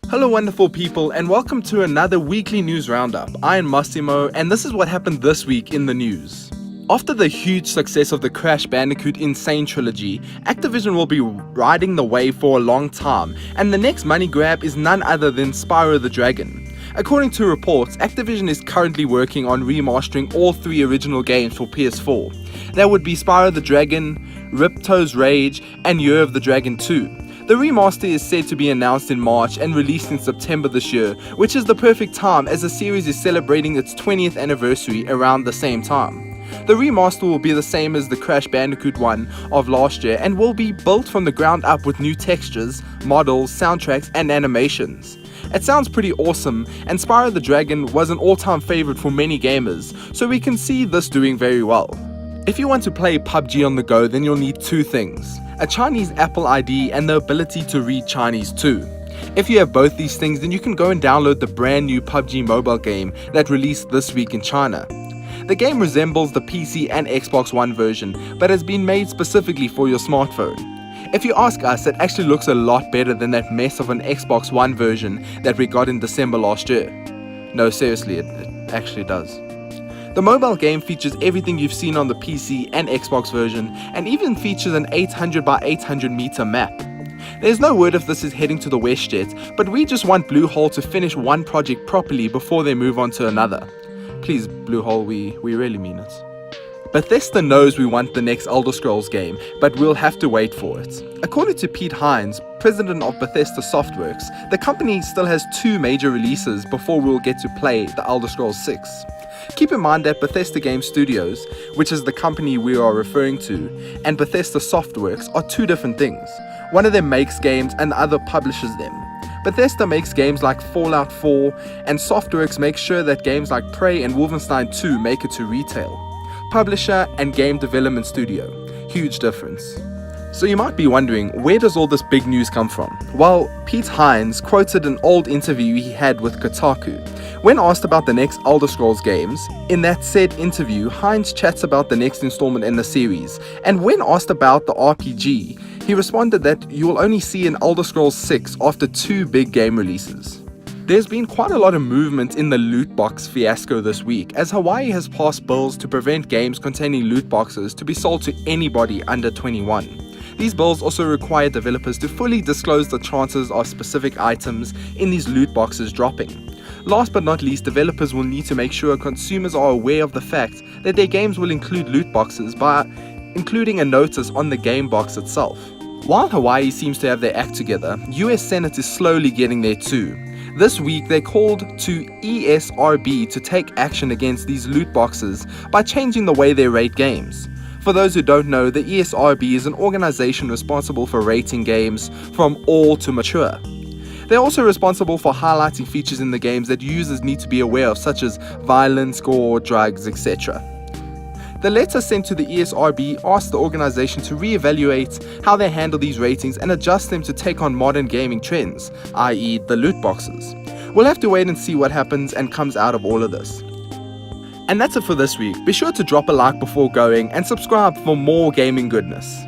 Hello wonderful people, and welcome to another weekly news roundup. I am Massimo, and this is what happened this week in the news. After the huge success of the Crash Bandicoot Insane trilogy, Activision will be riding the wave for a long time, and the next money grab is none other than Spyro the Dragon. According to reports, Activision is currently working on remastering all three original games for PS4. That would be Spyro the Dragon, Ripto's Rage, and Year of the Dragon 2. The remaster is said to be announced in March and released in September this year, which is the perfect time as the series is celebrating its 20th anniversary around the same time. The remaster will be the same as the Crash Bandicoot one of last year and will be built from the ground up with new textures, models, soundtracks, and animations. It sounds pretty awesome, and Spyro the Dragon was an all-time favorite for many gamers, so we can see this doing very well. If you want to play PUBG on the go, then you'll need two things: a Chinese Apple ID and the ability to read Chinese too. If you have both these things, then you can go and download the brand new PUBG mobile game that released this week in China. The game resembles the PC and Xbox One version, but has been made specifically for your smartphone. If you ask us, it actually looks a lot better than that mess of an Xbox One version that we got in December last year. No, seriously, it actually does. The mobile game features everything you've seen on the PC and Xbox version, and even features an 800 by 800 meter map. There's no word if this is heading to the West yet, but we just want Bluehole to finish one project properly before they move on to another. Please, Bluehole, we really mean it. Bethesda knows we want the next Elder Scrolls game, but we'll have to wait for it. According to Pete Hines, president of Bethesda Softworks, the company still has two major releases before we'll get to play the Elder Scrolls 6. Keep in mind that Bethesda Game Studios, which is the company we are referring to, and Bethesda Softworks are two different things. One of them makes games and the other publishes them. Bethesda makes games like Fallout 4, and Softworks makes sure that games like Prey and Wolfenstein 2 make it to retail. Publisher and game development studio. Huge difference. So you might be wondering, where does all this big news come from? Well, Pete Hines quoted an old interview he had with Kotaku. When asked about the next Elder Scrolls games, in that said interview, Hines chats about the next installment in the series, and when asked about the RPG, he responded that you will only see an Elder Scrolls 6 after two big game releases. There's been quite a lot of movement in the loot box fiasco this week, as Hawaii has passed bills to prevent games containing loot boxes to be sold to anybody under 21. These bills also require developers to fully disclose the chances of specific items in these loot boxes dropping. Last but not least, developers will need to make sure consumers are aware of the fact that their games will include loot boxes by including a notice on the game box itself. While Hawaii seems to have their act together, US Senate is slowly getting there too. This week, they called to ESRB to take action against these loot boxes by changing the way they rate games. For those who don't know, the ESRB is an organization responsible for rating games from all to mature. They're also responsible for highlighting features in the games that users need to be aware of, such as violence, gore, drugs, etc. The letter sent to the ESRB asked the organization to re-evaluate how they handle these ratings and adjust them to take on modern gaming trends, i.e. the loot boxes. We'll have to wait and see what happens and comes out of all of this. And that's it for this week. Be sure to drop a like before going and subscribe for more gaming goodness.